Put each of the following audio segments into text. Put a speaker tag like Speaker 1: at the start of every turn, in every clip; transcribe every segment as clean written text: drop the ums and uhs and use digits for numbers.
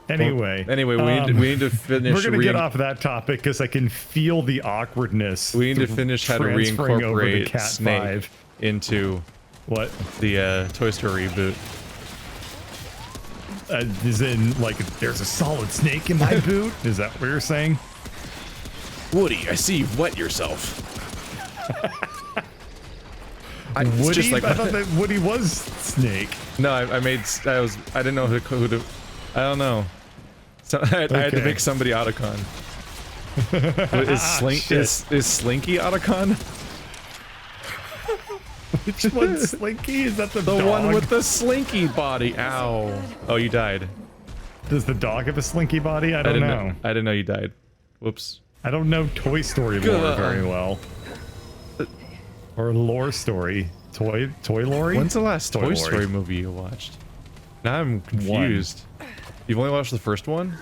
Speaker 1: Anyway,
Speaker 2: we need to finish.
Speaker 1: We're gonna get off that topic because I can feel the awkwardness.
Speaker 2: We need to finish how to reincorporate
Speaker 1: Cat
Speaker 2: Snake
Speaker 1: 5
Speaker 2: into
Speaker 1: what
Speaker 2: the Toy Story reboot.
Speaker 1: Is in like there's a solid snake in my boot? Is that what you're saying?
Speaker 2: Woody, I see you've wet yourself.
Speaker 1: Woody? I thought that Woody was Snake.
Speaker 2: No, I didn't know who to. I don't know. So I had to make somebody Otacon. Is Slinky Otacon?
Speaker 1: Which one's Slinky? Is that the
Speaker 2: dog?
Speaker 1: one
Speaker 2: with the slinky body? Ow! Oh, you died.
Speaker 1: Does the dog have a slinky body? I don't know.
Speaker 2: I didn't know you died. Whoops.
Speaker 1: I don't know Toy Story lore very well. Or lore story. Toy lore?
Speaker 2: When's the last Toy Story movie you watched? Now I'm confused. You've only watched the first one?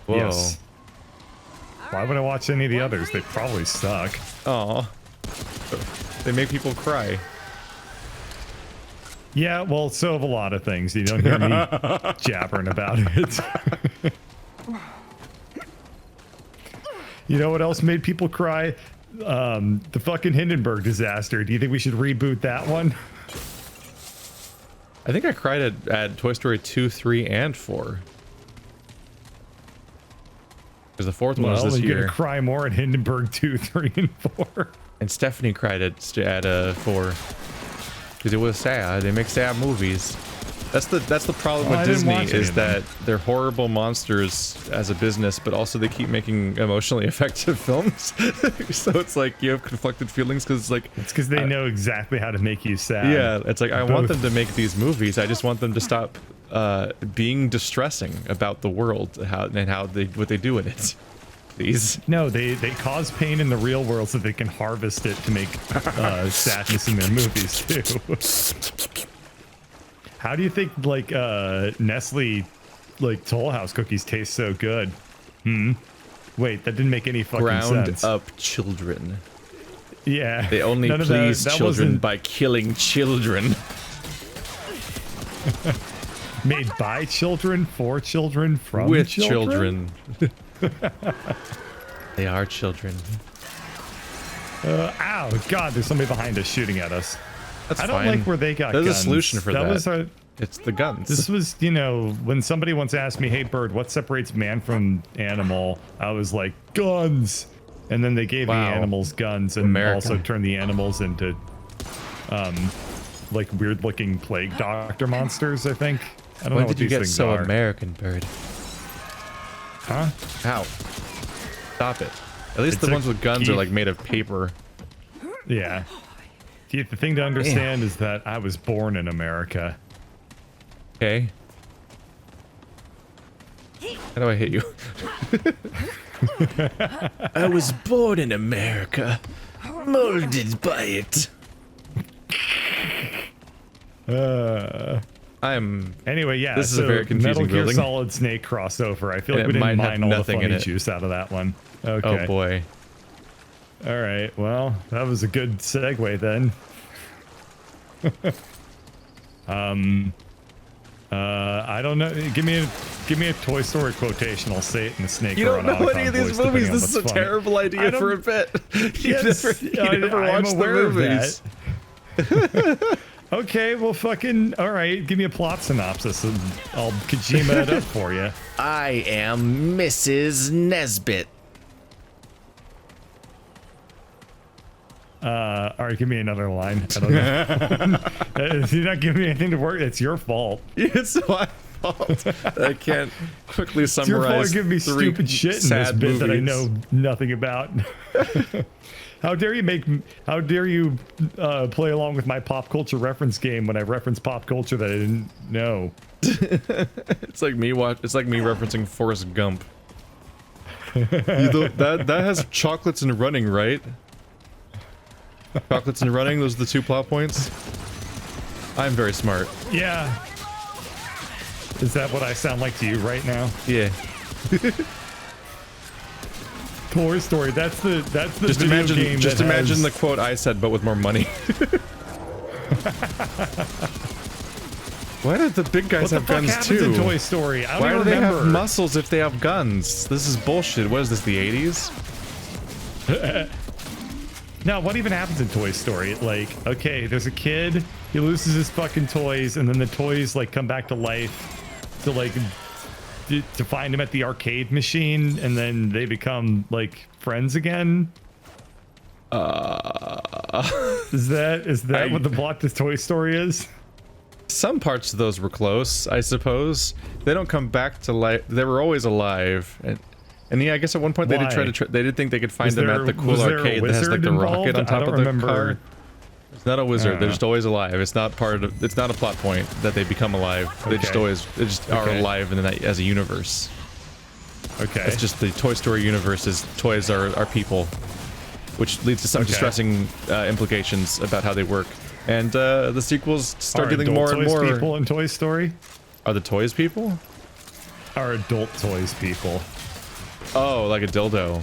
Speaker 2: Whoa.
Speaker 1: Yes. Why would I watch any of the others? They probably suck.
Speaker 2: Aw. They make people cry.
Speaker 1: Yeah, well, so have a lot of things. You don't hear me jabbering about it. You know what else made people cry? The fucking Hindenburg disaster. Do you think we should reboot that one?
Speaker 2: I think I cried at Toy Story 2, 3, and 4. Because the fourth one was this year.
Speaker 1: You're gonna cry more at Hindenburg 2, 3, and 4.
Speaker 2: And Stephanie cried at 4. Because it was sad. They make sad movies. That's the problem with Disney, is that they're horrible monsters as a business, but also they keep making emotionally effective films. So it's like you have conflicted feelings because it's because
Speaker 1: they know exactly how to make you sad.
Speaker 2: Yeah, it's like I want them to make these movies. I just want them to stop being distressing about the world what they do in it. Please.
Speaker 1: No, they cause pain in the real world so they can harvest it to make sadness in their movies too. How do you think like Nestle like Toll House cookies taste so good? Wait, that didn't make any fucking sense.
Speaker 2: Ground up children.
Speaker 1: Yeah.
Speaker 2: They only please children by killing children.
Speaker 1: Made by children, for children, from
Speaker 2: with
Speaker 1: children.
Speaker 2: They are children.
Speaker 1: Ow, God, there's somebody behind us shooting at us.
Speaker 2: That's
Speaker 1: I don't
Speaker 2: fine.
Speaker 1: like where they got
Speaker 2: There's
Speaker 1: guns.
Speaker 2: a solution for that.
Speaker 1: Was
Speaker 2: it's the guns.
Speaker 1: This was, you know, when somebody once asked me, hey, Bird, what separates man from animal? I was like, guns. And then they gave the animals guns and also turned the animals into, like, weird-looking plague doctor monsters, I think. I don't know what these things are. When did you get so
Speaker 2: American, Bird?
Speaker 1: Huh?
Speaker 2: Ow. Stop it. At least the ones with guns are, like, made of paper.
Speaker 1: Yeah. The thing to understand is that I was born in America.
Speaker 2: Okay. How do I hit you? I was born in America, molded by it.
Speaker 1: Anyway, yeah.
Speaker 2: This is a very confusing
Speaker 1: Metal Gear
Speaker 2: building.
Speaker 1: Solid Snake crossover. I feel like we didn't mine all the funny juice out of that one. Okay.
Speaker 2: Oh boy.
Speaker 1: All right. Well, that was a good segue then. I don't know. Give me a Toy Story quotation. I'll say it in the Snake.
Speaker 2: You don't know any of these movies. This is a terrible idea for a bit. You never watched the movies.
Speaker 1: Okay, well, fucking all right. Give me a plot synopsis, and I'll Kojima it up for you.
Speaker 2: I am Mrs. Nesbit.
Speaker 1: All right, give me another line. I don't know. You're not giving me anything to work. It's your fault.
Speaker 2: It's my fault. I can't quickly summarize. It's your fault.
Speaker 1: Give me stupid shit in this bit that I know nothing about. How dare you play along with my pop culture reference game when I reference pop culture that I didn't know?
Speaker 2: It's like me referencing Forrest Gump. That has chocolates and running, right? Chocolates and running, those are the two plot points. I'm very smart.
Speaker 1: Yeah. Is that what I sound like to you right now?
Speaker 2: Yeah.
Speaker 1: Toy Story, that's the
Speaker 2: just
Speaker 1: video
Speaker 2: imagine
Speaker 1: game
Speaker 2: just imagine the quote I said, but with more money. Why did the big guys have guns
Speaker 1: happens
Speaker 2: too?
Speaker 1: In Toy Story? I don't
Speaker 2: Why do
Speaker 1: even
Speaker 2: they
Speaker 1: remember.
Speaker 2: have muscles if they have guns? This is bullshit. What is this, the 80s?
Speaker 1: No, what even happens in Toy Story? Like, okay, there's a kid, he loses his fucking toys, and then the toys like come back to life to like to find him at the arcade machine, and then they become like friends again. Is that what the plot to Toy Story is?
Speaker 2: Some parts of those were close, I suppose. They don't come back to life. They were always alive, and yeah, I guess at one point they did they did think they could find them at the cool arcade that has like the rocket on top of the car. It's not a wizard. They're just always alive. It's not part of. It's not a plot point that they become alive. They just are alive in that as a universe. Okay. It's just the Toy Story universe is toys are people, which leads to some distressing implications about how they work. And the sequels start dealing more and more.
Speaker 1: People in Toy Story?
Speaker 2: Are the toys people?
Speaker 1: Are adult toys people?
Speaker 2: Oh, like a dildo.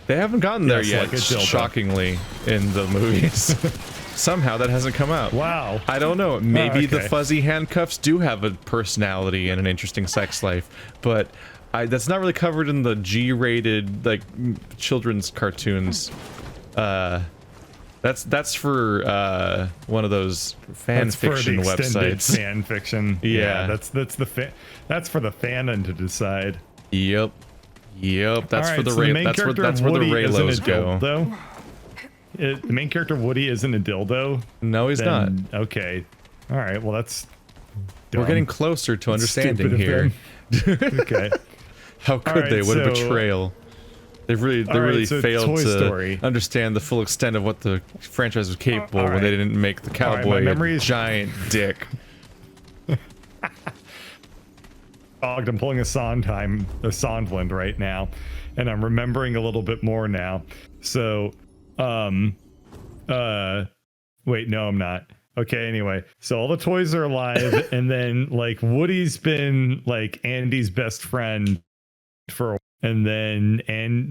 Speaker 2: They haven't gotten there yet,
Speaker 1: like
Speaker 2: shockingly, in the movies. Somehow that hasn't come out.
Speaker 1: Wow.
Speaker 2: I don't know. Maybe the fuzzy handcuffs do have a personality and an interesting sex life, but that's not really covered in the G-rated like children's cartoons. That's for one of those fan fiction websites.
Speaker 1: Fan fiction. Yeah, that's for the fanon to decide.
Speaker 2: Yep. That's
Speaker 1: right,
Speaker 2: for the that's where the Raylos go.
Speaker 1: Though the main character Woody isn't a dildo.
Speaker 2: No, he's not.
Speaker 1: Okay. All right. Well, that's. Dumb.
Speaker 2: We're getting closer to understanding here.
Speaker 1: Okay.
Speaker 2: How could they? What a betrayal. They really failed to understand the full extent of what the franchise was capable when they didn't make the cowboy a giant dick.
Speaker 1: I'm pulling a Sondland right now, and I'm remembering a little bit more now. So, wait, no, I'm not. Okay, anyway, so all the toys are alive, and then like Woody's been like Andy's best friend for a while. And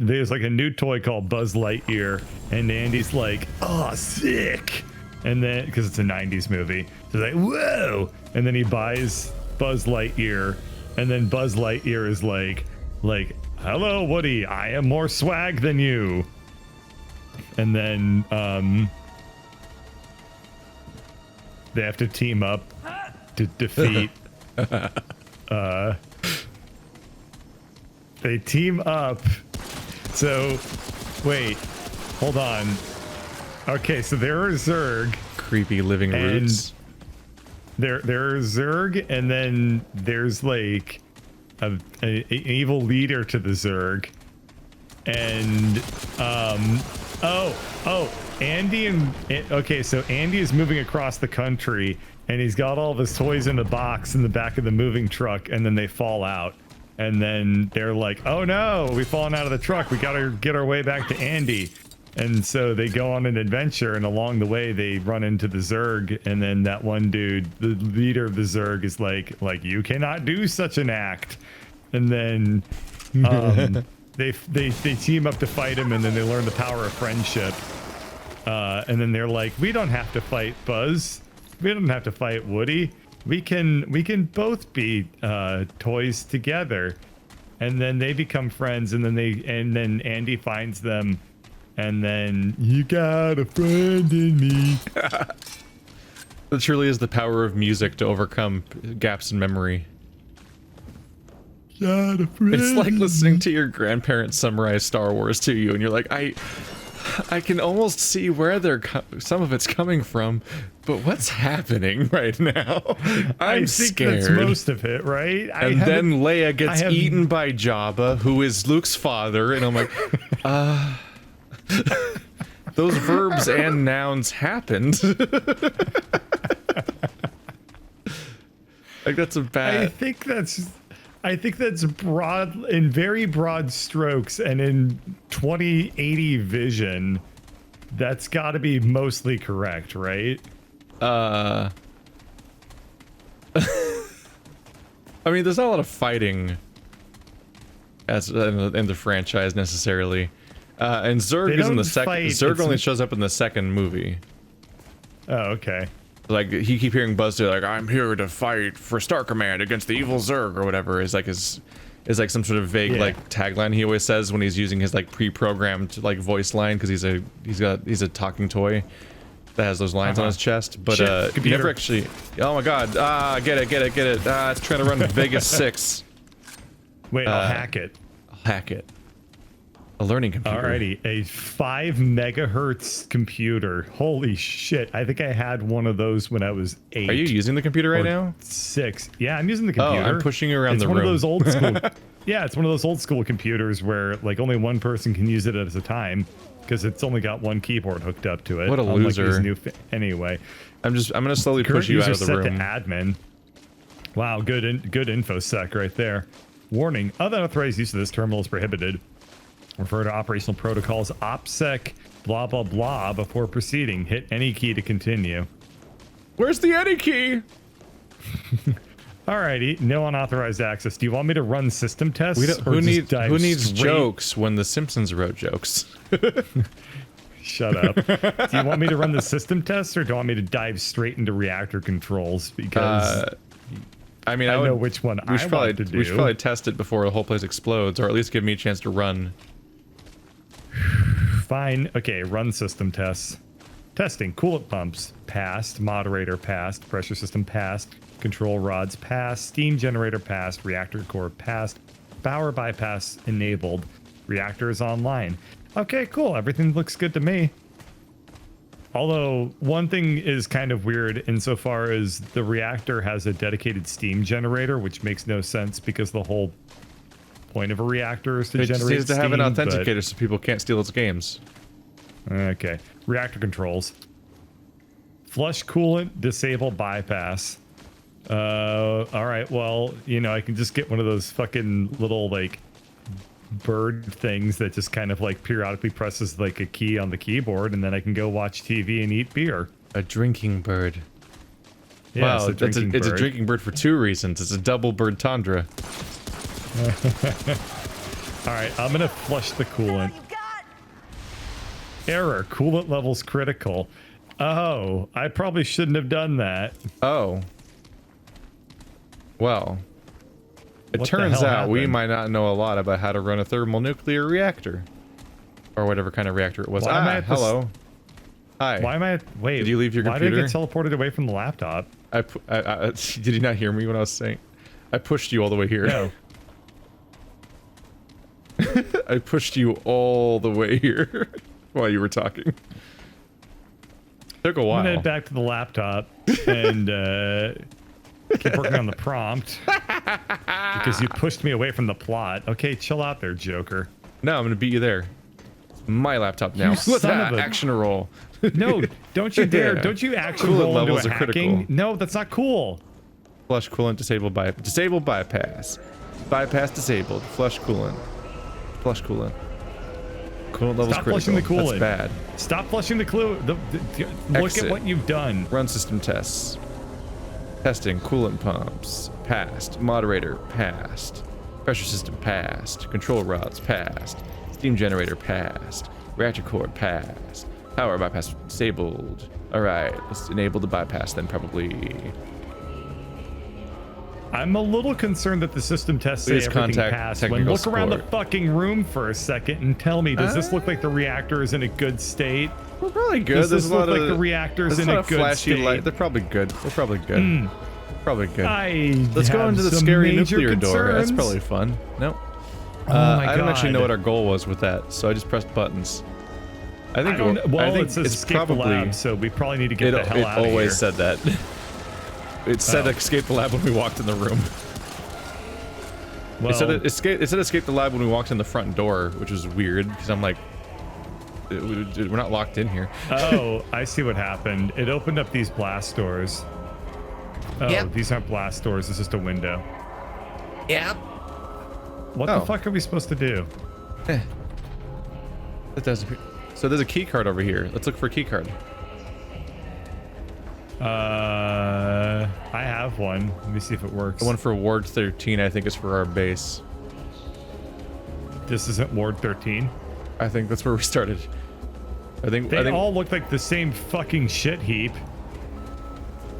Speaker 1: there's like a new toy called Buzz Lightyear, and Andy's like, oh, sick. And then, because it's a 90s movie, so like, whoa. And then he buys Buzz Lightyear, and then Buzz Lightyear is like, hello, Woody, I am more swag than you. And then, they have to team up to defeat, they team up. So, wait, hold on. Okay, so there are Zurg.
Speaker 2: Creepy living roots.
Speaker 1: There are Zurg, and then there's like an evil leader to the Zurg. And, okay, so Andy is moving across the country, and he's got all of his toys in a box in the back of the moving truck, and then they fall out. And then they're like, oh no, we've fallen out of the truck. We gotta get our way back to Andy. And so they go on an adventure, and along the way they run into the Zurg, and then that one dude, the leader of the Zurg, is like you cannot do such an act. And then they team up to fight him, and then they learn the power of friendship. And then they're like, we don't have to fight Buzz. We don't have to fight Woody. We can both be toys together. And then they become friends, and then Andy finds them, and then you got a friend in me.
Speaker 2: That truly is the power of music to overcome gaps in memory.
Speaker 1: Got a friend.
Speaker 2: It's like listening to your grandparents summarize Star Wars to you, and you're like, I can almost see where some of it's coming from, but what's happening right now? I'm scared.
Speaker 1: That's most of it, right?
Speaker 2: And then Leia gets eaten by Jabba, who is Luke's father, and I'm like, those verbs and nouns happened. Like, that's a bad.
Speaker 1: I think that's broad, in very broad strokes, and in 2080 vision, that's got to be mostly correct, right?
Speaker 2: I mean, there's not a lot of fighting as in the franchise necessarily, and Zurg is in the second. Zurg only shows up in the second movie.
Speaker 1: Oh, okay.
Speaker 2: Like he keep hearing Buzz like, I'm here to fight for Star Command against the evil Zerg or whatever is like like some sort of vague like tagline he always says when he's using his like pre-programmed like voice line because he's a talking toy that has those lines on his chest. But you never actually. Oh my God! Get it! It's trying to run Vegas 6.
Speaker 1: Wait, I'll hack it.
Speaker 2: I'll hack it. A learning computer.
Speaker 1: Alrighty, a 5 megahertz computer. Holy shit! I think I had one of those when I was 8.
Speaker 2: Are you using the computer right now?
Speaker 1: 6. Yeah, I'm using the computer.
Speaker 2: Oh, I'm pushing you around the room.
Speaker 1: It's one of those old school. Yeah, it's one of those old school computers where like only one person can use it at a time because it's only got one keyboard hooked up to it.
Speaker 2: What a loser!
Speaker 1: Anyway,
Speaker 2: I'm gonna slowly push you out of the room.
Speaker 1: Set to admin. Wow, good infosec right there. Warning: unauthorized use of this terminal is prohibited. Refer to operational protocols OPSEC blah blah blah before proceeding. Hit any key to continue.
Speaker 2: Where's the any key?
Speaker 1: Alrighty, no unauthorized access. Do you want me to run system tests?
Speaker 2: Who needs jokes when the Simpsons wrote jokes?
Speaker 1: Shut up. Do you want me to run the system tests or do you want me to dive straight into reactor controls? Because
Speaker 2: I mean,
Speaker 1: I know which one I want to do.
Speaker 2: We should probably test it before the whole place explodes, or at least give me a chance to run.
Speaker 1: Fine. Okay, run system tests. Testing. Coolant pumps passed. Moderator passed. Pressure system passed. Control rods passed. Steam generator passed. Reactor core passed. Power bypass enabled. Reactor is online. Okay, cool. Everything looks good to me. Although one thing is kind of weird insofar as the reactor has a dedicated steam generator, which makes no sense because the whole point of a reactor is to generate steam. It just needs to
Speaker 2: have an authenticator so people can't steal its games.
Speaker 1: Okay. Reactor controls. Flush coolant, disable bypass. All right. Well, you know, I can just get one of those fucking little like bird things that just kind of like periodically presses like a key on the keyboard, and then I can go watch TV and eat beer.
Speaker 2: A drinking bird.
Speaker 1: Yeah,
Speaker 2: wow, it's a drinking bird for 2 reasons. It's a double bird tundra.
Speaker 1: All right, I'm gonna flush the coolant. Error, coolant levels critical. Oh, I probably shouldn't have done that.
Speaker 2: Oh. Well, it turns out we might not know a lot about how to run a thermonuclear reactor. Or whatever kind of reactor it was. Hello. Hi.
Speaker 1: Why am I... Wait.
Speaker 2: Did you leave your computer?
Speaker 1: Why did I get teleported away from the laptop?
Speaker 2: Did you not hear me when I was saying? I pushed you all the way here.
Speaker 1: No.
Speaker 2: I pushed you all the way here while you were talking. Took a while.
Speaker 1: I'm gonna head back to the laptop and keep working on the prompt because you pushed me away from the plot. Okay, chill out there, Joker.
Speaker 2: No, I'm gonna beat you there. It's my laptop now. What's that? Action roll.
Speaker 1: No, don't you dare! Yeah. Don't you action roll into a hacking? No, that's not cool.
Speaker 2: Flush coolant disabled by bypass. Bypass disabled. Flush coolant. Flush coolant. Coolant levels
Speaker 1: Stop
Speaker 2: critical.
Speaker 1: Flushing the coolant.
Speaker 2: That's bad.
Speaker 1: Stop flushing the coolant. Look at what you've done.
Speaker 2: Run system tests. Testing coolant pumps. Passed. Moderator passed. Pressure system passed. Control rods passed. Steam generator passed. Reactor core passed. Power bypass disabled. All right, let's enable the bypass then probably.
Speaker 1: I'm a little concerned that the system tests say everything passed. When look around the fucking room for a second and tell me, does this look like the reactor is in a good state?
Speaker 2: We're probably good.
Speaker 1: Does this look like the reactor's in a good state?
Speaker 2: Light. They're probably good. They're probably good. Probably good.
Speaker 1: Let's
Speaker 2: go into the scary nuclear door. That's probably fun. Nope. I don't actually know what our goal was with that, so I just pressed buttons. I think
Speaker 1: it says escape the lab, so we probably need to get the hell out of here.
Speaker 2: It always said that. It said escape the lab when we walked in the room. Well, it said escape the lab when we walked in the front door, which was weird because I'm like, we're not locked in here.
Speaker 1: Oh, I see what happened. It opened up these blast doors. Oh, yep. These aren't blast doors. It's just a window.
Speaker 2: Yep.
Speaker 1: What the fuck are we supposed to do?
Speaker 2: That doesn't. So there's a key card over here. Let's look for a key card.
Speaker 1: I have one. Let me see if it works.
Speaker 2: The one for Ward 13, I think, is for our base.
Speaker 1: This isn't Ward 13?
Speaker 2: I think that's where we started. I think
Speaker 1: all look like the same fucking shit heap.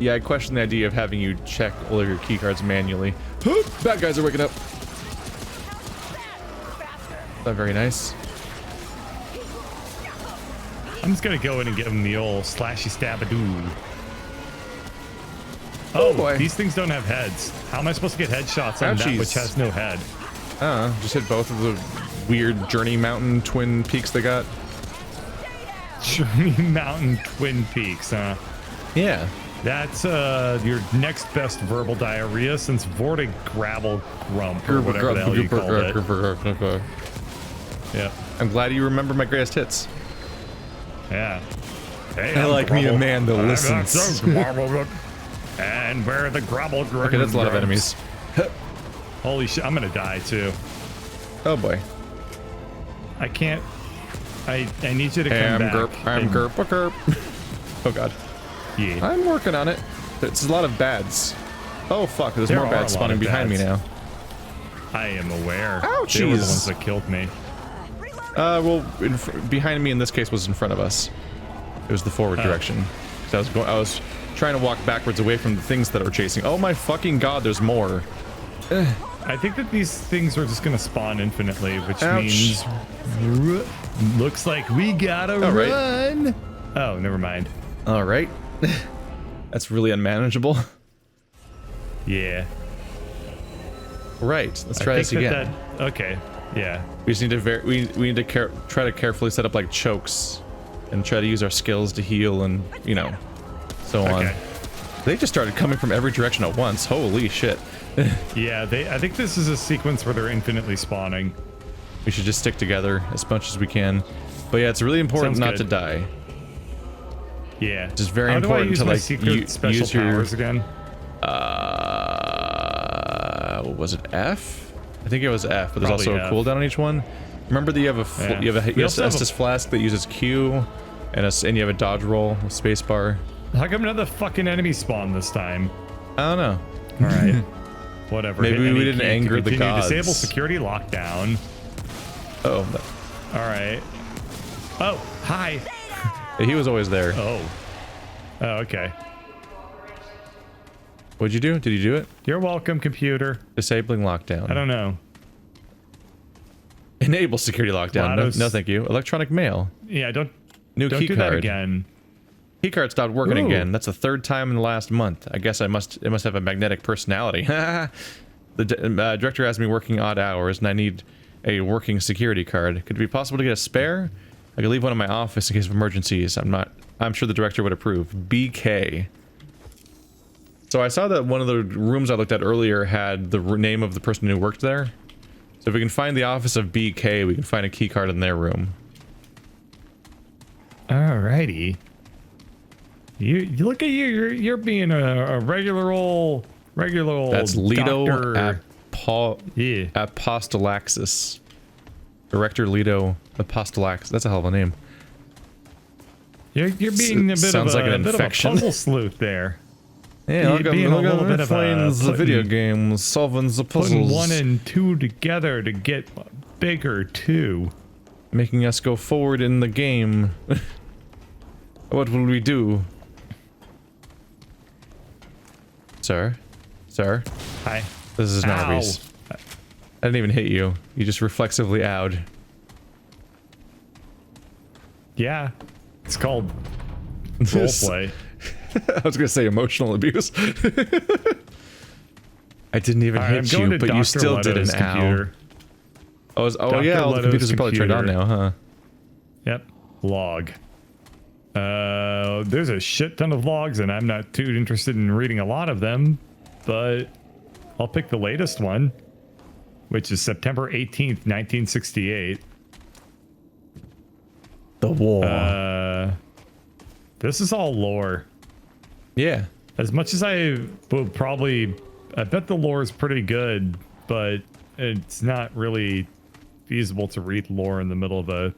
Speaker 2: Yeah, I question the idea of having you check all of your keycards manually. Bad guys are waking up. Not very nice.
Speaker 1: I'm just gonna go in and give him the old slashy stabadoo. Oh boy. These things don't have heads. How am I supposed to get headshots on that which has no head?
Speaker 2: Just hit both of the weird Journey Mountain twin peaks they got.
Speaker 1: Journey Mountain twin peaks, huh?
Speaker 2: Yeah.
Speaker 1: That's your next best verbal diarrhea since Vortig Grabble Grump or whatever the hell you called it. Yeah.
Speaker 2: I'm glad you remember my greatest hits.
Speaker 1: Yeah. Hey,
Speaker 2: I like me a man that listens.
Speaker 1: And where the grumble grumps.
Speaker 2: Okay, that's a lot of enemies.
Speaker 1: Holy shit, I'm gonna die too.
Speaker 2: Oh boy.
Speaker 1: I can't. I need you to come back.
Speaker 2: I'm Gerp. Oh god.
Speaker 1: Yeah.
Speaker 2: I'm working on it. It's a lot of bads. Oh fuck, there's more bads spawning behind me now.
Speaker 1: I am aware.
Speaker 2: Ouchies.
Speaker 1: They were the ones that killed me.
Speaker 2: Well, behind me in this case was in front of us. It was the forward direction. So I was trying to walk backwards away from the things that are chasing. Oh my fucking god, there's more.
Speaker 1: I think that these things are just gonna spawn infinitely, which means looks like we gotta run. Right. Oh, never mind.
Speaker 2: All right. That's really unmanageable.
Speaker 1: Yeah.
Speaker 2: Right. Let's try this again.
Speaker 1: Okay. Yeah.
Speaker 2: We just need to we need to try to carefully set up like chokes, and try to use our skills to heal and so on. They just started coming from every direction at once. Holy shit.
Speaker 1: Yeah. I think this is a sequence where they're infinitely spawning.
Speaker 2: We should just stick together as much as we can. But yeah, it's really important not to die.
Speaker 1: Yeah.
Speaker 2: It's very important to like use your
Speaker 1: powers again.
Speaker 2: What was it? F? I think it was F, but there's also a cooldown on each one. Remember that you have a Estus flask that uses Q, and you have a dodge roll, a space bar.
Speaker 1: How come another fucking enemy spawned this time?
Speaker 2: I don't know.
Speaker 1: All right. Whatever.
Speaker 2: Maybe we didn't anger the gods.
Speaker 1: Disable security lockdown.
Speaker 2: Oh.
Speaker 1: All right. Oh, hi.
Speaker 2: He was always there.
Speaker 1: Oh. Oh, okay.
Speaker 2: What'd you do? Did you do it?
Speaker 1: You're welcome, computer.
Speaker 2: Disabling lockdown.
Speaker 1: I don't know.
Speaker 2: Enable security lockdown. No, thank you. Electronic mail.
Speaker 1: Yeah, don't
Speaker 2: key
Speaker 1: do
Speaker 2: card.
Speaker 1: that again.
Speaker 2: Key card stopped working again. That's the third time in the last month. I guess it must have a magnetic personality. The director has me working odd hours, and I need a working security card. Could it be possible to get a spare? I could leave one in my office in case of emergencies. I'm sure the director would approve. BK. So I saw that one of the rooms I looked at earlier had the name of the person who worked there. So if we can find the office of BK, we can find a key card in their room.
Speaker 1: Alrighty. You look at you. You're being a regular old.
Speaker 2: That's Leto
Speaker 1: Yeah.
Speaker 2: Apostolaxis. Director Leto Apostolaxis. That's a hell of a name.
Speaker 1: You're being a bit
Speaker 2: Sounds
Speaker 1: of
Speaker 2: like an infection.
Speaker 1: puzzle sleuth there.
Speaker 2: Yeah, look at the video games, solving the puzzles.
Speaker 1: Putting 1 and 2 together to get bigger too.
Speaker 2: Making us go forward in the game. What will we do? Sir? Sir?
Speaker 1: Hi.
Speaker 2: This is Narvis. I didn't even hit you. You just reflexively owed.
Speaker 1: Yeah. It's called roleplay.
Speaker 2: I was gonna say emotional abuse. I didn't even hit you, but you still did an ow. Oh yeah, all the computers are probably turned on now, huh?
Speaker 1: Yep. Log. There's a shit ton of logs, and I'm not too interested in reading a lot of them, but I'll pick the latest one, which is September 18th, 1968.
Speaker 2: The war.
Speaker 1: This is all lore.
Speaker 2: Yeah.
Speaker 1: As much as I would probably... I bet the lore is pretty good, but it's not really feasible to read lore in the middle of a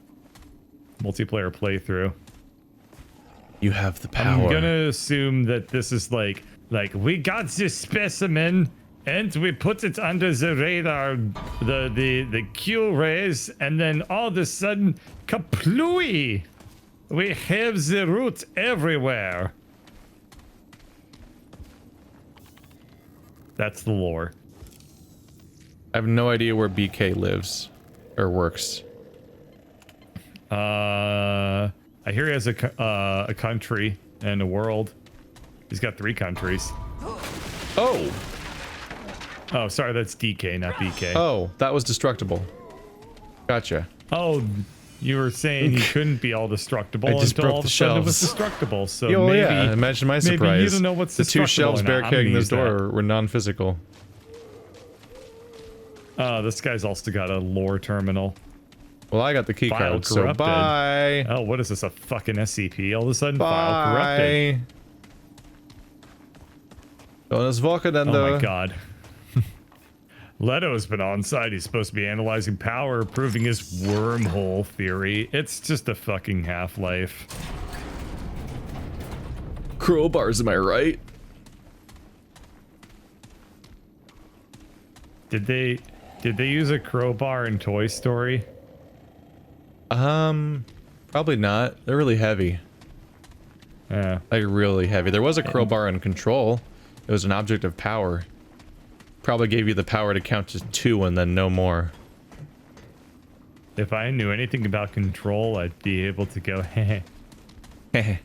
Speaker 1: multiplayer playthrough.
Speaker 2: You have the power.
Speaker 1: I'm gonna assume that this is like we got this specimen and we put it under the radar, the Q rays, and then all of a sudden, kaplooey! We have the root everywhere. That's the lore.
Speaker 2: I have no idea where BK lives or works.
Speaker 1: I hear he has a country and a world. He's got 3 countries.
Speaker 2: Oh!
Speaker 1: Oh, sorry, that's DK, not BK.
Speaker 2: Oh, that was destructible. Gotcha.
Speaker 1: Oh, you were saying he couldn't be all destructible
Speaker 2: I just
Speaker 1: until
Speaker 2: broke
Speaker 1: all of
Speaker 2: the
Speaker 1: a sudden it was
Speaker 2: shelves.
Speaker 1: destructible. So
Speaker 2: Oh
Speaker 1: maybe,
Speaker 2: yeah, imagine my surprise.
Speaker 1: maybe you don't know what's
Speaker 2: the 2 shelves barricading this door were non-physical.
Speaker 1: This guy's also got a lore terminal.
Speaker 2: Well, I got the key
Speaker 1: File
Speaker 2: card, so
Speaker 1: corrupted.
Speaker 2: bye.
Speaker 1: Oh, what is this? A fucking SCP? All of a sudden,
Speaker 2: Bye.
Speaker 1: file corrupted.
Speaker 2: Jonas Volken.
Speaker 1: Oh my god. Leto's been on site. He's supposed to be analyzing power, proving his wormhole theory. It's just a fucking Half-Life.
Speaker 2: Crowbars, am I right?
Speaker 1: Did they use a crowbar in Toy Story?
Speaker 2: Probably not. They're really heavy.
Speaker 1: Yeah.
Speaker 2: Like really heavy. There was a crowbar in Control. It was an object of power. Probably gave you the power to count to 2 and then no more.
Speaker 1: If I knew anything about Control, I'd be able to go, heh.
Speaker 2: It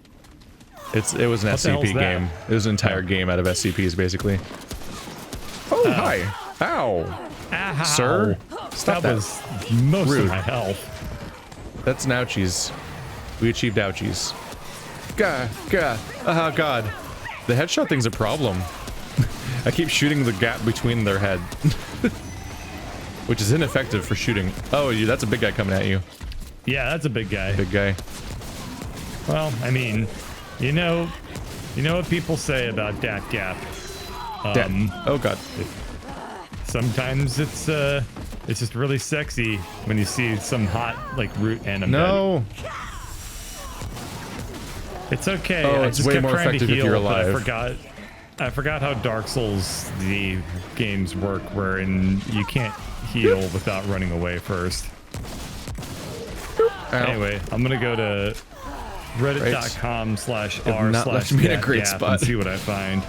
Speaker 2: was an
Speaker 1: What the hell's
Speaker 2: SCP
Speaker 1: that?
Speaker 2: game. It was an entire game out of SCPs, basically. Oh, hi. Ow.
Speaker 1: Ow.
Speaker 2: Sir? Stop
Speaker 1: that
Speaker 2: that.
Speaker 1: was most
Speaker 2: Rude.
Speaker 1: of my health.
Speaker 2: That's an ouchies. We achieved ouchies. Gah, gah. Oh, God. The headshot thing's a problem. I keep shooting the gap between their head. Which is ineffective for shooting. Oh, that's a big guy coming at you.
Speaker 1: Yeah, that's a big guy.
Speaker 2: Big guy.
Speaker 1: Well, I mean, you know what people say about dat gap.
Speaker 2: Oh, God.
Speaker 1: Sometimes it's just really sexy when you see some hot like root anime.
Speaker 2: No.
Speaker 1: It's okay.
Speaker 2: Oh,
Speaker 1: I
Speaker 2: it's
Speaker 1: just
Speaker 2: way
Speaker 1: kept
Speaker 2: more
Speaker 1: trying to
Speaker 2: effective if
Speaker 1: heal,
Speaker 2: you're
Speaker 1: but
Speaker 2: alive.
Speaker 1: I forgot how Dark Souls the games work, wherein you can't heal without running away first.
Speaker 2: Ow.
Speaker 1: Anyway, I'm gonna go to reddit.com/r/dat
Speaker 2: not left me in a great
Speaker 1: gap
Speaker 2: spot.
Speaker 1: and see what I find.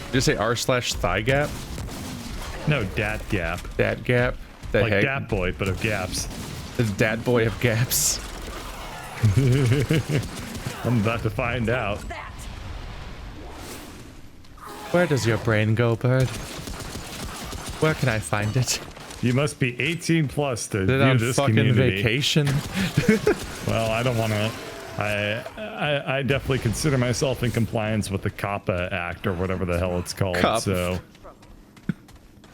Speaker 2: Did you say r/thigh gap?
Speaker 1: No, dat gap.
Speaker 2: Dat gap? The
Speaker 1: Like
Speaker 2: heck?
Speaker 1: Dat Boy, but of gaps.
Speaker 2: The dad boy of gaps.
Speaker 1: I'm about to find out.
Speaker 2: Where does your brain go, bird? Where can I find it?
Speaker 1: You must be 18 plus to
Speaker 2: Is it
Speaker 1: view
Speaker 2: on
Speaker 1: this
Speaker 2: fucking
Speaker 1: community.
Speaker 2: vacation?
Speaker 1: Well, I don't want to. I definitely consider myself in compliance with the COPPA Act or whatever the hell it's called.
Speaker 2: Cop.
Speaker 1: So,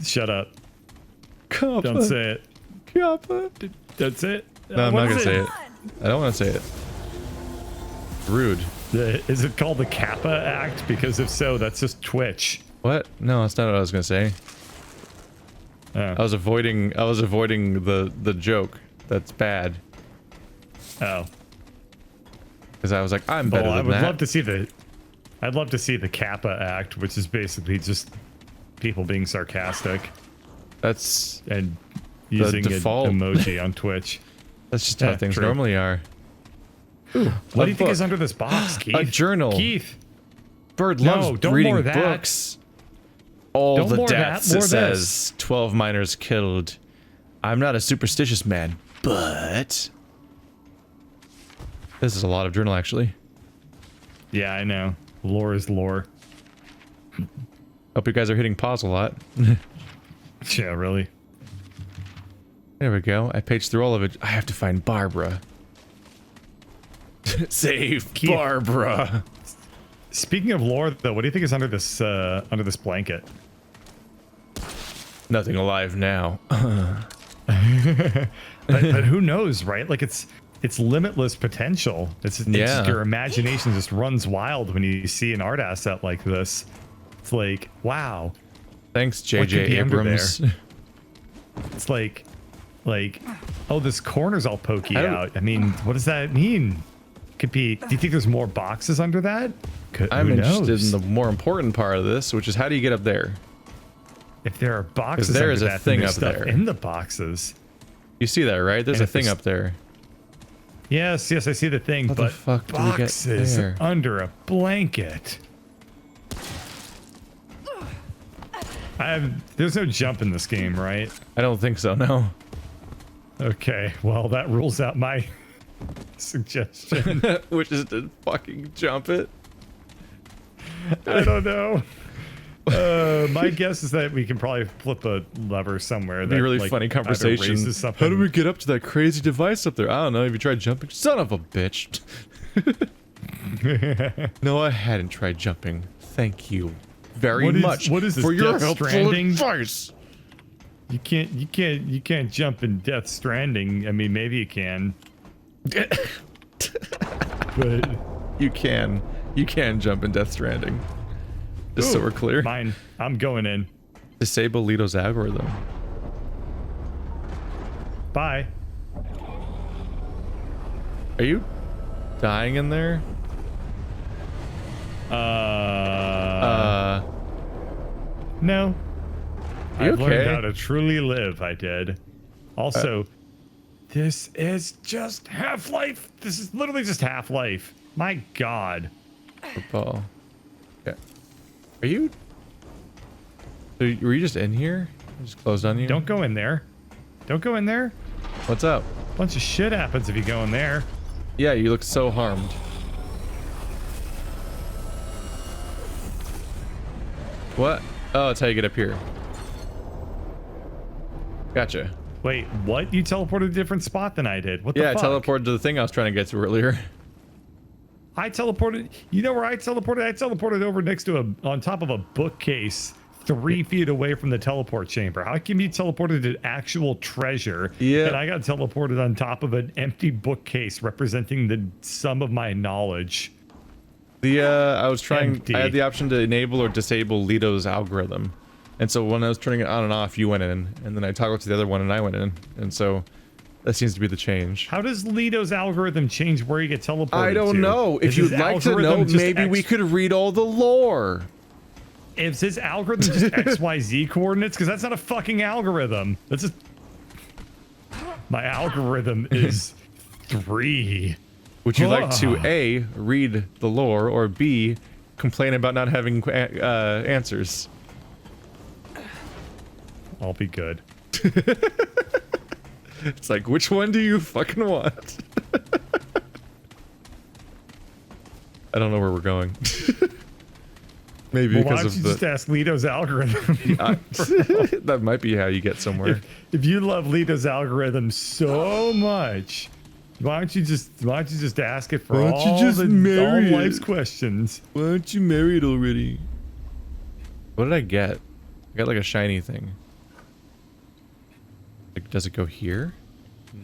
Speaker 1: shut up.
Speaker 2: Kappa.
Speaker 1: Don't say it.
Speaker 2: Kappa.
Speaker 1: Don't say it.
Speaker 2: No, I'm
Speaker 1: What
Speaker 2: not gonna
Speaker 1: is
Speaker 2: say it. I don't want to say it. Rude.
Speaker 1: Is it called the COPPA Act? Because if so, that's just Twitch.
Speaker 2: What? No, that's not what I was gonna say.
Speaker 1: Oh.
Speaker 2: I was avoiding the joke. That's bad.
Speaker 1: Oh.
Speaker 2: Because I was like, I'm better
Speaker 1: Well, I
Speaker 2: than
Speaker 1: would
Speaker 2: that.
Speaker 1: love to see the. I'd love to see the COPPA Act, which is basically just people being sarcastic
Speaker 2: That's
Speaker 1: and using an
Speaker 2: default.
Speaker 1: emoji on Twitch.
Speaker 2: that's just how
Speaker 1: Yeah,
Speaker 2: things
Speaker 1: true.
Speaker 2: normally are. Ooh,
Speaker 1: What do you think
Speaker 2: book.
Speaker 1: is under this box, Keith?
Speaker 2: A journal.
Speaker 1: Keith.
Speaker 2: Bird
Speaker 1: No,
Speaker 2: loves
Speaker 1: don't
Speaker 2: reading
Speaker 1: more that.
Speaker 2: books. All
Speaker 1: Don't
Speaker 2: the
Speaker 1: more that,
Speaker 2: deaths,
Speaker 1: more
Speaker 2: it says. 12 miners killed. I'm not a superstitious man, but... This is a lot of journal, actually.
Speaker 1: Yeah, I know. Lore is lore.
Speaker 2: Hope you guys are hitting pause a lot.
Speaker 1: Yeah, really.
Speaker 2: There we go. I paged through all of it. I have to find Barbara. Save
Speaker 1: Keith.
Speaker 2: Barbara.
Speaker 1: Speaking of lore, though, what do you think is under this blanket?
Speaker 2: Nothing alive now.
Speaker 1: But who knows, right? Like it's limitless potential. It's just
Speaker 2: Yeah.
Speaker 1: your imagination just runs wild when you see an art asset like this. It's like, wow.
Speaker 2: Thanks,
Speaker 1: What
Speaker 2: J.J.
Speaker 1: could be under
Speaker 2: Abrams.
Speaker 1: It's like, oh, this corner's all pokey
Speaker 2: I don't-
Speaker 1: out. I mean, what does that mean? Could be. Do you think there's more boxes under that?
Speaker 2: I'm
Speaker 1: Who
Speaker 2: interested
Speaker 1: knows?
Speaker 2: in the more important part of this, which is how do you get up there?
Speaker 1: If there are boxes
Speaker 2: there
Speaker 1: under
Speaker 2: is a
Speaker 1: that, then
Speaker 2: thing
Speaker 1: there's
Speaker 2: up
Speaker 1: stuff
Speaker 2: there.
Speaker 1: in the boxes.
Speaker 2: You see that, right? There's
Speaker 1: And
Speaker 2: a
Speaker 1: if
Speaker 2: thing
Speaker 1: there's-
Speaker 2: up there.
Speaker 1: Yes, I see the thing,
Speaker 2: How the
Speaker 1: but
Speaker 2: fuck do we get
Speaker 1: boxes
Speaker 2: there?
Speaker 1: under a blanket. There's no jump in this game, right?
Speaker 2: I don't think so, no.
Speaker 1: Okay, well, that rules out my suggestion.
Speaker 2: Which is to fucking jump it.
Speaker 1: I don't know. My guess is that we can probably flip a lever somewhere.
Speaker 2: That'd be a really funny conversation. How do we get up to that crazy device up there? I don't know. Have you tried jumping? Son of a bitch. No, I hadn't tried jumping. Thank you very much
Speaker 1: what is this,
Speaker 2: for your
Speaker 1: Death
Speaker 2: helpful
Speaker 1: Stranding?
Speaker 2: advice.
Speaker 1: You can't jump in Death Stranding. I mean, maybe you can. But
Speaker 2: you can jump in Death Stranding. Just so we're clear.
Speaker 1: Mine. I'm going in.
Speaker 2: Disable Leto's algorithm.
Speaker 1: Bye.
Speaker 2: Are you dying in there?
Speaker 1: No.
Speaker 2: I've
Speaker 1: learned how to truly live. I did. Also, this is just Half-Life. This is literally just Half-Life. My God.
Speaker 2: Football. Yeah. Are you? Were you just in here? I just closed on you?
Speaker 1: Don't go in there. Don't go in there.
Speaker 2: What's up?
Speaker 1: Bunch of shit happens if you go in there.
Speaker 2: Yeah, you look so harmed. What? Oh, that's how you get up here. Gotcha.
Speaker 1: Wait, what? You teleported to a different spot than I did. What the
Speaker 2: fuck?
Speaker 1: fuck?
Speaker 2: Yeah, I teleported to the thing I was trying to get to earlier.
Speaker 1: I teleported. You know where I teleported? I teleported over next to on top of a bookcase 3 feet away from the teleport chamber. How can you teleported to actual treasure?
Speaker 2: Yeah.
Speaker 1: And I got teleported on top of an empty bookcase representing the sum of my knowledge.
Speaker 2: I was trying.
Speaker 1: Empty.
Speaker 2: I had the option to enable or disable Leto's algorithm, and so when I was turning it on and off, you went in, and then I toggled to the other one, and I went in, and so that seems to be the change.
Speaker 1: How does Leto's algorithm change where you get teleported?
Speaker 2: I don't know. If you'd like to know, maybe we could read all the lore.
Speaker 1: Is his algorithm just XYZ coordinates? Because that's not a fucking algorithm. That's just... My algorithm is 3.
Speaker 2: Would you like to A, read the lore, or B, complain about not having answers?
Speaker 1: I'll be good.
Speaker 2: It's like, which one do you fucking want? I don't know where we're going. Maybe
Speaker 1: well,
Speaker 2: because
Speaker 1: why don't you just ask Leto's algorithm?
Speaker 2: That might be how you get somewhere.
Speaker 1: If you love Leto's algorithm so much, why don't you just ask it for all life's questions?
Speaker 2: Why don't you marry it already? What did I get? I got like a shiny thing. Like, does it go here?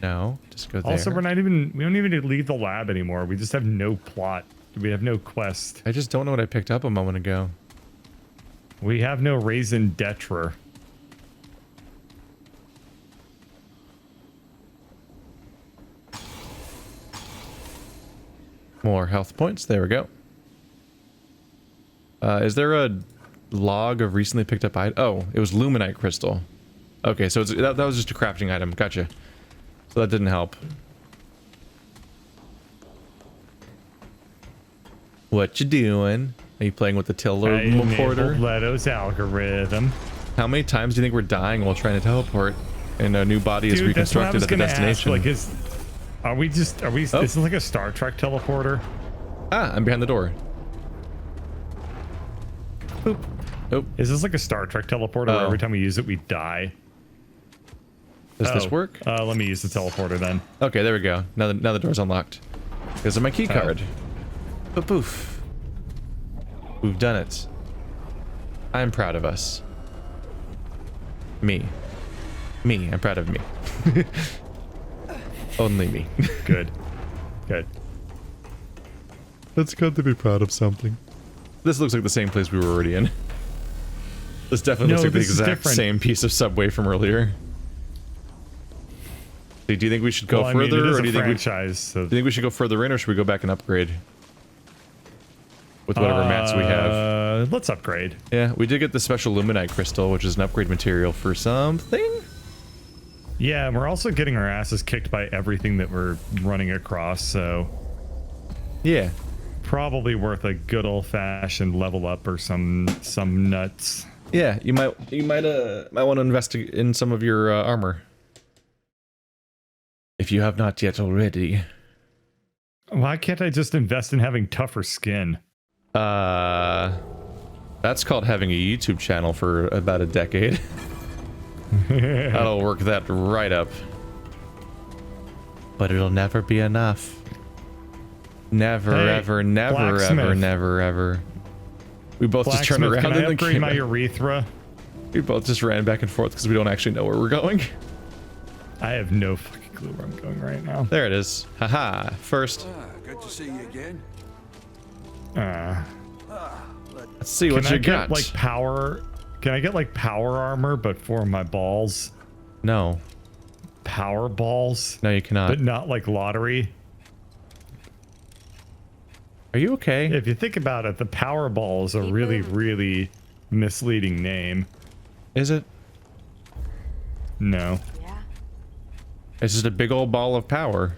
Speaker 2: No. Just go there.
Speaker 1: Also, we don't even need to leave the lab anymore. We just have no plot. We have no quest.
Speaker 2: I just don't know what I picked up a moment ago.
Speaker 1: We have no raison d'etre.
Speaker 2: More health points. There we go. Is there a log of recently picked up item? Oh, it was luminite crystal. Okay, so that was just a crafting item. Gotcha. So that didn't help. What you doing? Are you playing with the teleporter?
Speaker 1: Leto's algorithm.
Speaker 2: How many times do you think we're dying while trying to teleport and a new body is reconstructed at the destination?
Speaker 1: Ask, like, is this like a Star Trek teleporter?
Speaker 2: Ah, I'm behind the door. Boop. Nope.
Speaker 1: Is this like a Star Trek teleporter where every time we use it we die?
Speaker 2: Does this work?
Speaker 1: Let me use the teleporter then.
Speaker 2: Okay, there we go. Now the door's unlocked. Because of my key card. Poof. We've done it. I'm proud of us. Me. I'm proud of me. Only me.
Speaker 1: Good. Good.
Speaker 2: It's good to be proud of something. This looks like the same place we were already in. This definitely looks like the exact same piece of subway from earlier. Do you think we should go further, or do you think we should go further in, or should we go back and upgrade with whatever mats we have?
Speaker 1: Let's upgrade.
Speaker 2: Yeah, we did get the special luminite crystal, which is an upgrade material for something.
Speaker 1: Yeah, and we're also getting our asses kicked by everything that we're running across, so
Speaker 2: yeah,
Speaker 1: probably worth a good old-fashioned level up or some nuts.
Speaker 2: Yeah, you might want to invest in some of your armor. If you have not yet already.
Speaker 1: Why can't I just invest in having tougher skin?
Speaker 2: That's called having a YouTube channel for about a decade. That'll work that right up. But it'll never be enough. Never, ever, never, ever, never, ever. We both just turned around
Speaker 1: and
Speaker 2: upgrade
Speaker 1: my urethra?
Speaker 2: We both just ran back and forth because we don't actually know where we're going.
Speaker 1: I have no fucking clue where I'm going right now.
Speaker 2: There it is. Haha. First.
Speaker 3: Good to see you again.
Speaker 2: Let's see what you got.
Speaker 1: Like power? Can I get like power armor, but for my balls?
Speaker 2: No.
Speaker 1: Power balls?
Speaker 2: No, you cannot.
Speaker 1: But not like lottery.
Speaker 2: Are you okay?
Speaker 1: If you think about it, the Powerball is a really, really misleading name.
Speaker 2: Is it?
Speaker 1: No.
Speaker 4: Yeah.
Speaker 2: It's just a big old ball of power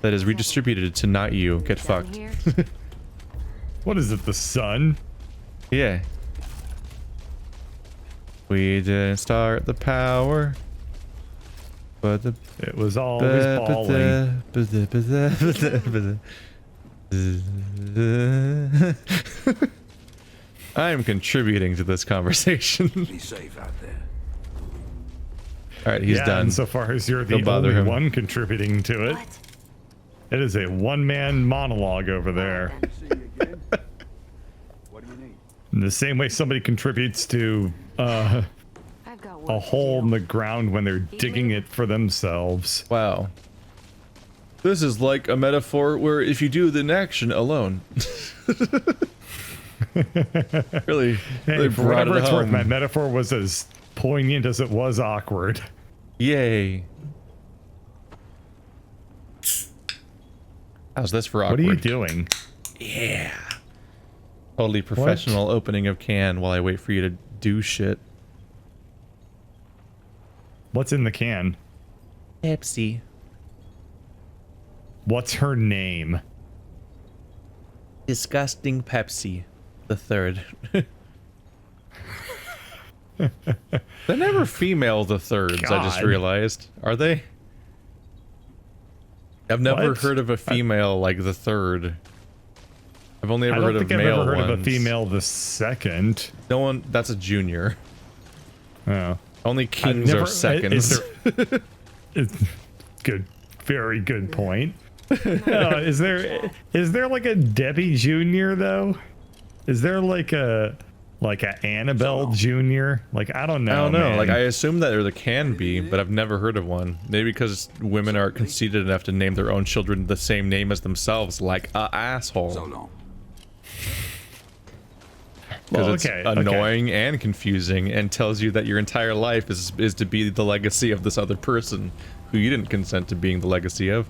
Speaker 2: that is redistributed to not you. Get fucked.
Speaker 1: What is it, the sun?
Speaker 2: Yeah. We didn't start the power, but
Speaker 1: it was always balling.
Speaker 2: I am contributing to this conversation.
Speaker 3: Be safe out there.
Speaker 2: All right, he's done.
Speaker 1: And so far as you're the
Speaker 2: Don't bother
Speaker 1: only
Speaker 2: him.
Speaker 1: one contributing to it.
Speaker 4: What?
Speaker 1: It is a one-man monologue over there.
Speaker 3: See you again. What do you need?
Speaker 1: In the same way somebody contributes to
Speaker 4: I've got
Speaker 1: a
Speaker 4: work
Speaker 1: hole
Speaker 4: to
Speaker 1: in
Speaker 4: do.
Speaker 1: the ground when they're digging it for themselves.
Speaker 2: Wow. This is like a metaphor where if you do the action alone. really,
Speaker 1: Hey,
Speaker 2: really
Speaker 1: for
Speaker 2: brought
Speaker 1: whatever
Speaker 2: it
Speaker 1: it's worth,
Speaker 2: home.
Speaker 1: my metaphor was as poignant as it was awkward.
Speaker 2: Yay. How's this for awkward?
Speaker 1: What are you doing?
Speaker 2: Yeah. Totally professional opening of can while I wait for you to do shit.
Speaker 1: What's in the can?
Speaker 2: Pepsi.
Speaker 1: What's her name?
Speaker 2: Disgusting Pepsi. The third. They're never female, the thirds, I just
Speaker 1: God.
Speaker 2: realized. Are they? I've never
Speaker 1: What?
Speaker 2: heard of a female like the third. I've only
Speaker 1: I
Speaker 2: ever
Speaker 1: don't
Speaker 2: heard of
Speaker 1: think I've
Speaker 2: male
Speaker 1: ever heard
Speaker 2: ones.
Speaker 1: of a female the second.
Speaker 2: No one, that's a junior.
Speaker 1: Oh.
Speaker 2: Only
Speaker 1: I've
Speaker 2: kings
Speaker 1: never-
Speaker 2: are seconds.
Speaker 1: Good, very good point. Is there like a Debbie Jr. though? Is there like a Annabelle Jr.? Like I don't know.
Speaker 2: I don't know.
Speaker 1: man.
Speaker 2: Like I assume that there can be, but I've never heard of one. Maybe because women are conceited enough to name their own children the same name as themselves, like a asshole.
Speaker 3: So long.
Speaker 2: Because it's annoying and confusing, and tells you that your entire life is to be the legacy of this other person who you didn't consent to being the legacy of.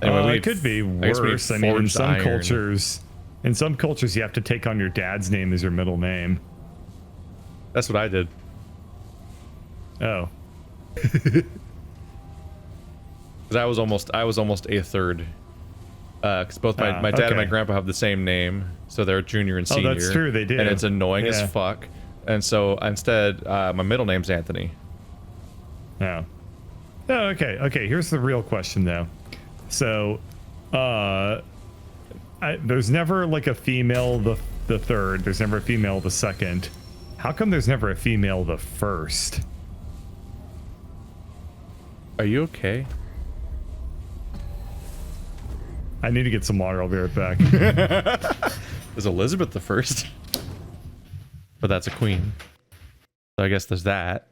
Speaker 2: Anyway,
Speaker 1: it could be worse. I mean, in some cultures, you have to take on your dad's name as your middle name.
Speaker 2: That's what I did.
Speaker 1: Oh,
Speaker 2: because I was almost a third. Because both my dad and my grandpa have the same name, so they're junior and senior.
Speaker 1: Oh, that's true. They do,
Speaker 2: and it's annoying as
Speaker 1: Yeah.
Speaker 2: fuck. And so instead, my middle name's Anthony.
Speaker 1: no. Oh, okay. Okay. Here's the real question, though. So, there's never like a female the third. There's never a female the second. How come there's never a female the first?
Speaker 2: Are you okay?
Speaker 1: I need to get some water. I'll be right back.
Speaker 2: There's Elizabeth the first, but that's a queen. So I guess there's that.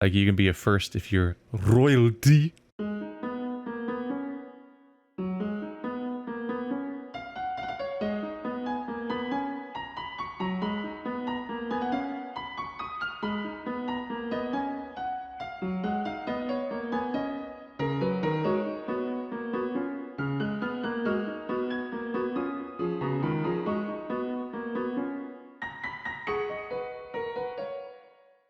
Speaker 2: Like you can be a first if you're royalty.